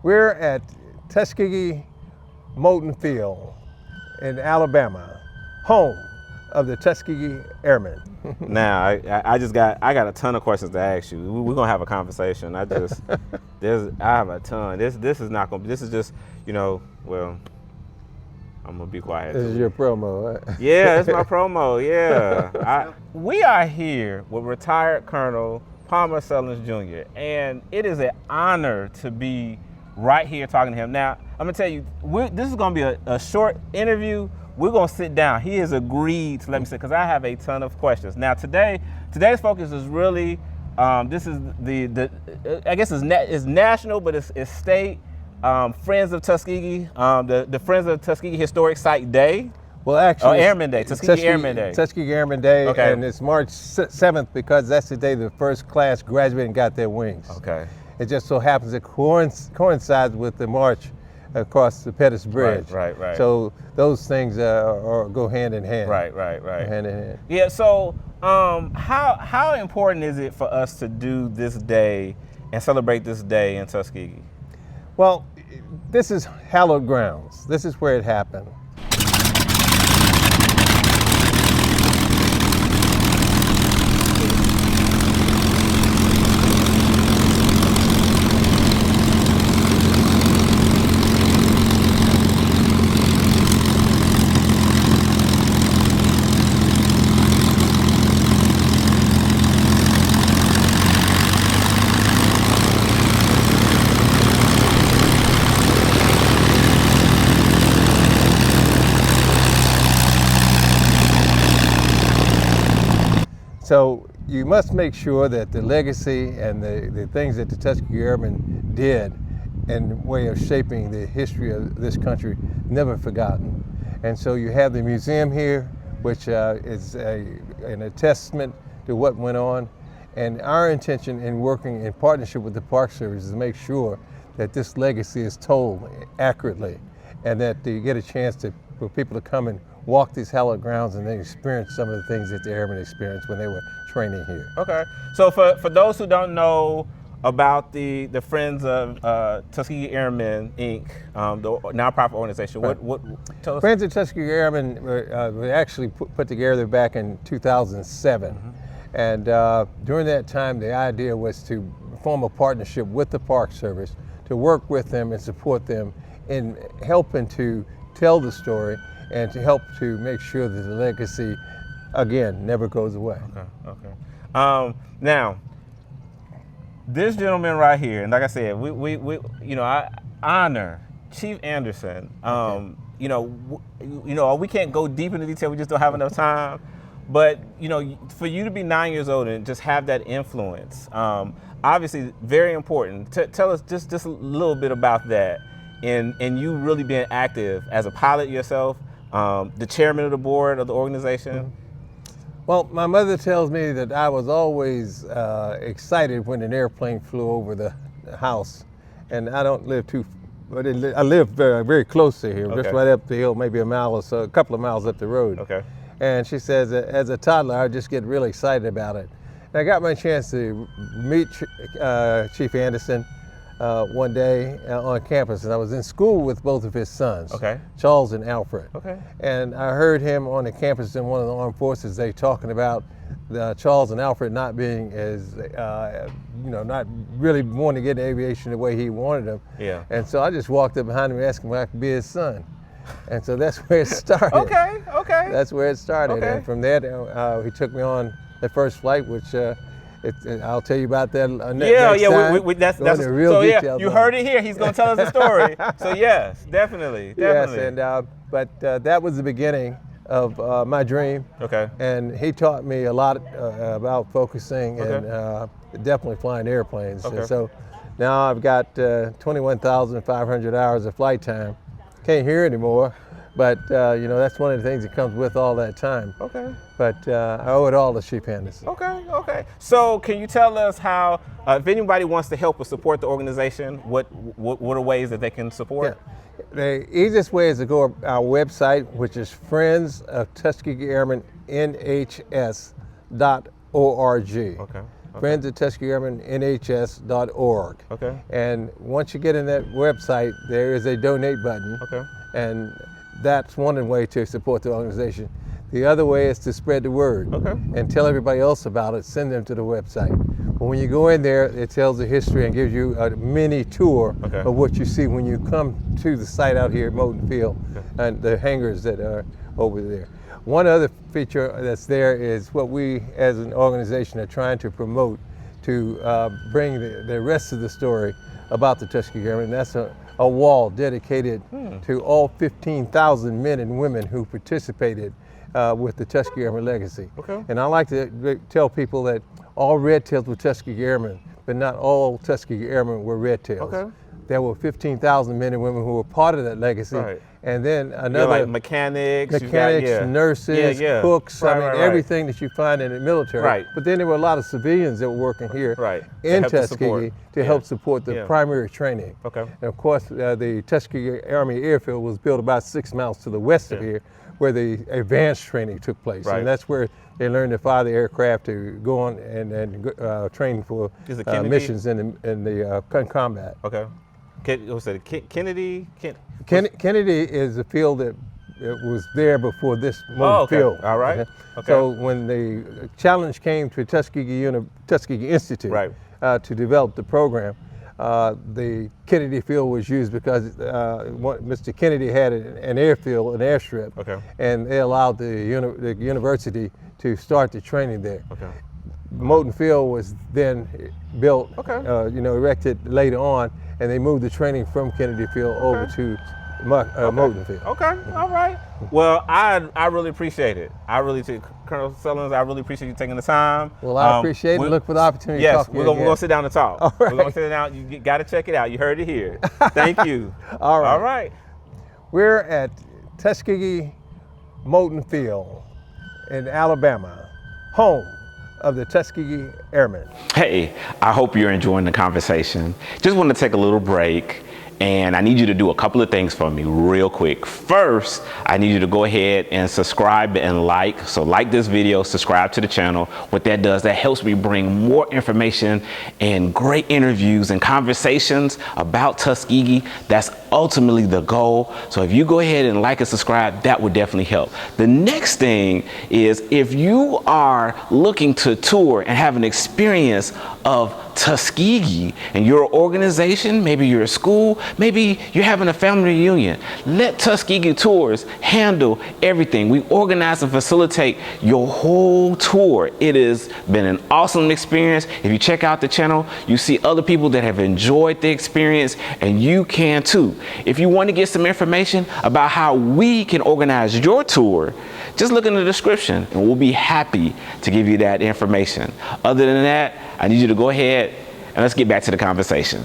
We're at Tuskegee Moton Field in Alabama, home of the Tuskegee Airmen. Now, I got a ton of questions to ask you. We're gonna have a conversation. I have a ton. This is not gonna. This is just, well, I'm gonna be quiet. This is your promo, right? Yeah, it's my promo. Yeah, we are here with retired Colonel Palmer Sullens Jr. and it is an honor to be right here talking to him. Now, I'm gonna tell you, this is gonna be a short interview. We're gonna sit down. He has agreed to let me sit because I have a ton of questions. Now, today's focus is really, this is the I guess it's national, but it's state. Friends of Tuskegee, the Friends of Tuskegee Historic Site Day. Well, actually, Airmen Day, Tuskegee Airmen Day. Tuskegee Airmen Day, okay. And it's March 7th because that's the day the first class graduated and got their wings. Okay. It just so happens it coincides with the march across the Pettus Bridge. Right. So those things go hand in hand. Right. Hand in hand. Yeah. So, how important is it for us to do this day and celebrate this day in Tuskegee? Well, this is hallowed grounds. This is where it happened. So you must make sure that the legacy and the things that the Tuskegee Airmen did in way of shaping the history of this country never forgotten. And so you have the museum here, which is an testament to what went on. And our intention in working in partnership with the Park Service is to make sure that this legacy is told accurately and that you get a chance for people to come and walk these hallowed grounds and then experience some of the things that the airmen experienced when they were training here. Okay. So for those who don't know about the Friends of Tuskegee Airmen, Inc., the nonprofit organization, right. what tell us? Friends of Tuskegee Airmen were actually put together back in 2007. Mm-hmm. And during that time, the idea was to form a partnership with the Park Service to work with them and support them in helping to tell the story and to help to make sure that the legacy, again, never goes away. Okay. Now, this gentleman right here, and like I said, I honor Chief Anderson. Okay. We can't go deep into detail. We just don't have enough time. But for you to be 9 years old and just have that influence, obviously very important. Tell us just a little bit about that, and you really being active as a pilot yourself. The chairman of the board of the organization? Well, my mother tells me that I was always excited when an airplane flew over the house. And I don't live but I live very, very close to here, just right up the hill, maybe a mile or so, a couple of miles up the road. Okay. And she says that as a toddler, I just get really excited about it. And I got my chance to meet Chief Anderson one day on campus, and I was in school with both of his sons, Charles and Alfred. Okay. And I heard him on the campus in one of the armed forces, they talking about Charles and Alfred not being as, not really wanting to get in aviation the way he wanted them. Yeah. And so I just walked up behind him and asked him if I could be his son. And so that's where it started. Okay. That's where it started. Okay. And from there, he took me on the first flight, which I'll tell you about that next time. That's real details. You heard it here. He's going to tell us the story. So yes, definitely. Yes, and but that was the beginning of my dream. Okay. And he taught me a lot about focusing and definitely flying airplanes. Okay. And so now I've got 21,500 hours of flight time. Can't hear anymore, but that's one of the things that comes with all that time. Okay. But I owe it all to Chief Anderson. Okay. So can you tell us how, if anybody wants to help or support the organization, what are ways that they can support? Yeah. The easiest way is to go to our website, which is Friends of Tuskegee Airmen NHS.org. Friends at Tuskegee Airmen NHS.org. Okay. And once you get in that website, there is a donate button. Okay. And that's one way to support the organization. The other way is to spread the word. Okay. And tell everybody else about it. Send them to the website. But when you go in there, it tells the history and gives you a mini tour of what you see when you come to the site out here at Moton Field and the hangars that are over there. One other feature that's there is what we as an organization are trying to promote to bring the rest of the story about the Tuskegee Airmen. That's a wall dedicated to all 15,000 men and women who participated with the Tuskegee Airmen legacy. Okay. And I like to tell people that all red tails were Tuskegee Airmen, but not all Tuskegee Airmen were red tails. Okay. There were 15,000 men and women who were part of that legacy. Right. And then another like mechanics, nurses, cooks, Right, everything that you find in the military. Right. But then there were a lot of civilians that were working here in Tuskegee to help support the primary training. Okay. And of course, the Tuskegee Army Airfield was built about 6 miles to the west of here, where the advanced training took place. Right. And that's where they learned to fly the aircraft to go on and train for missions in combat. Okay. What's that? Kennedy? Kennedy is a field that was there before this Moton field. All right. Okay. So when the challenge came to Tuskegee Institute to develop the program, the Kennedy Field was used because Mr. Kennedy had an airfield, an airstrip, and they allowed the university to start the training there. Okay. Moton Field was then built, erected later on, and they moved the training from Kennedy Field over to Moton Field. Okay, all right. Well, I really appreciate it. Colonel Sullens, I really appreciate you taking the time. Well, I appreciate it and look for the opportunity to talk to you we're going to sit down and talk. All right. We're going to sit down. You got to check it out. You heard it here. Thank you. All right. All right. We're at Tuskegee Moton Field in Alabama, home of the Tuskegee Airmen. Hey, I hope you're enjoying the conversation. Just want to take a little break, and I need you to do a couple of things for me real quick. First, I need you to go ahead and subscribe and like. So like this video, subscribe to the channel. What that does, that helps me bring more information and great interviews and conversations about Tuskegee. That's ultimately the goal. So if you go ahead and like and subscribe, that would definitely help. The next thing is, if you are looking to tour and have an experience of Tuskegee and your organization, maybe you're a school, maybe you're having a family reunion, let Tuskegee Tours handle everything. We organize and facilitate your whole tour. It has been an awesome experience. If you check out the channel, you see other people that have enjoyed the experience, and you can too. If you want to get some information about how we can organize your tour, just look in the description and we'll be happy to give you that information. Other than that, I need you to go ahead and let's get back to the conversation.